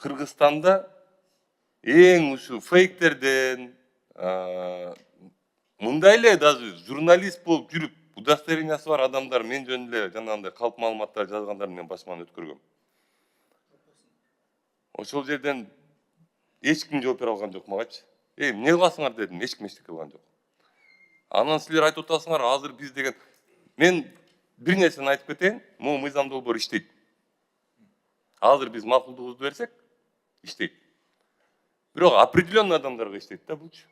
Кыргызстанда эң ушу фейктерден мындай эле даже журналист болуп жүрүп удостоверениясы бар адамдар мен жөнүндө эле жанагындай калп маалыматтар жазгандарды мен башыман өткөргөм. Ошол жерден эч ким жооп бере алган жок магачы. Эмне кыласыңар дедим, эч ким эчтеке кылган жок. Анан силер айтып атасыңар, азыр биз деген мен бир нерсени айтып кетейин, могу мыйзам долбоор иштейт. Азыр биз макулдугубузду берсек, иштейт. Бирок определенный адамдарга иштейт да булчу.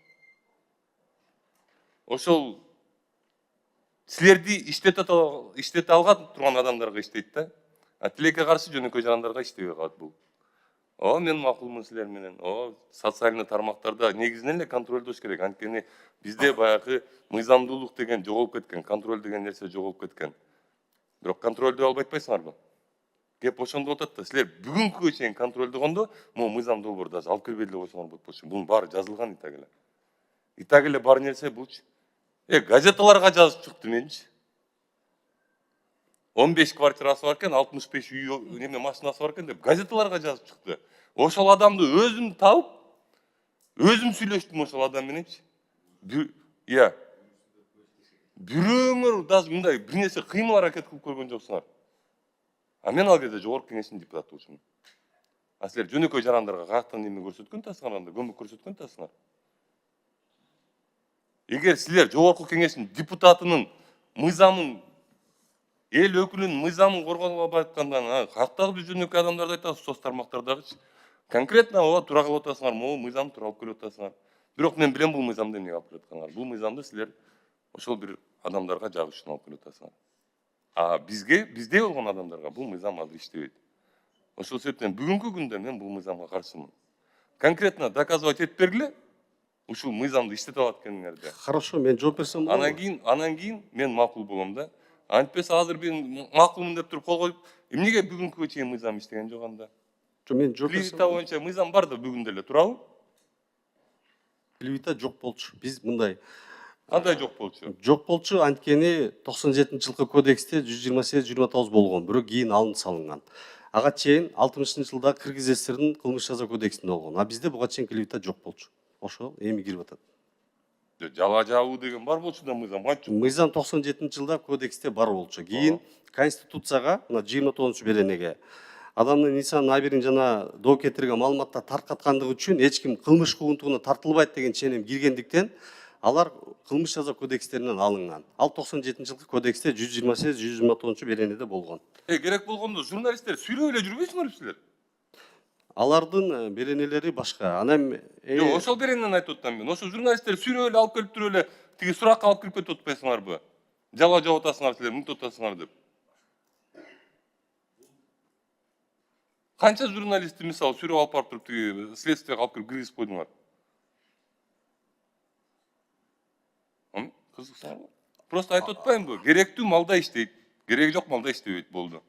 Ошол силерди иштете алган турган адамдарга иштейт да. А тилекке каршы жөнөкөй жарандарга иштебей калат бул. Мен макулмун силер менен. Социальный тармактарда негизинен эле контролдош керек. Анткени бизде баягы мыйзамдуулук деген жоголуп кеткен, контроль деген нерсе жоголуп кеткен. Бирок контролдой албай атпайсыңарбы? Кеп ошондо атат да, силер бүгүнкүгө чейин контролдогондо, могу мыйзам долбоор даже алып келбей эле койсоңор болот болчу. Бунун баары жазылган итак эле. Итак эле бар нерсе булчу. Газеталарга жазып чыкты менчи. 15 квартирасы бар экен, 65 үй неме машинасы бар экен деп газеталарга жазып чыкты. Ошол адамды өзүм табып, өзүм сүйлөштүм ошол адам мененчи. Бирөөңөр даже мындай бир нерсе кыймыл аракет кылып көргөн жоксуңар. Мен ал кезде жогорку кеңештин депутаты болчумун. Силер жөнөкөй жарандарга каяктан неме көрсөткөн атасыңар, анда көмөк көрсөткөн атасыңар. Эгер силер жогорку кеңештин депутатынын мыйзамын, эл өкүлүнүн мыйзамын коргоп албай аткандан, каяктагы биз жөнөкөй адамдарды айтасыз, соц тармактардагычы. Конкретно туура кылып атасыңар, могу мыйзам тура алып келип атасыңар. Бирок мен билем бул мыйзамды эмнеге алып келип атканыңарды. Бул мыйзамды силер ошол бир адамдарга жагыш үчүн алып келип атасыңар. Бизде болгон адамдарга бул мыйзам азыр иштебейт. Ошол себептен бүгүнкү күндө мен бул мыйзамга каршымын. Конкретно доказывать этип бергиле, ушул мыйзамды иштете алат экениңерди. Хорошо, мен жооп берсем болобу? Анан кийин мен макул болом да. Антпесе азыр мен макулмун деп туруп кол коюп, эмнеге бүгүнкүгө чейин мыйзам иштеген жок анда? Мен жооп берсем. Плевита боюнча мыйзам бар да бүгүндө эле, туурабы? Плевита жок болчу. Биз мындай. Кандай жок болчу? Жок болчу, анткени 97-жылкы кодексте 128-129 болгон, бирок кийин алынып салынган. Ага чейин 60-жылда Кыргыз ССРдин кылмыш жаза кодексинде болгон. Бизде буга чейин клевета жок болчу. Ошол эми кирип атат. Жала жабуу деген бар болчу да мыйзам, кантчы? Мыйзам 97-жылда кодексте бар болчу. Кийин Конституцияга, мына 29-беренеге адамдын инсан абийирин жана доо кетирген маалыматтар таркаткандыгы үчүн эч ким кылмыш куугунтугуна тартылбайт деген ченем киргендиктен алар кылмыш жаза кодекстеринен алынган. Ал 97-жылкы кодексте 128-129-беренеде болгон. Керек болгондо журналисттер сүйрөп эле жүрбөйсүңөрбү силер? Алардын беренелери башка. Анан Жок, ошол беренени айтып атам мен. Ошо журналисттер сүйрөп эле алып келип туруп эле тиги суракка алып кирип кетип атпайсыңарбы? Жала жаап атасыңар силер, мынтип атасыңар деп. Канча журналистти мисалы сүйрөп алып барып туруп тиги следствияга алып кирип киргизип койдуңар? Кызыксыңарбы? Просто айтып атпаймынбы? Керектүү малда иштейт, кереги жок малда иштебейт, болду.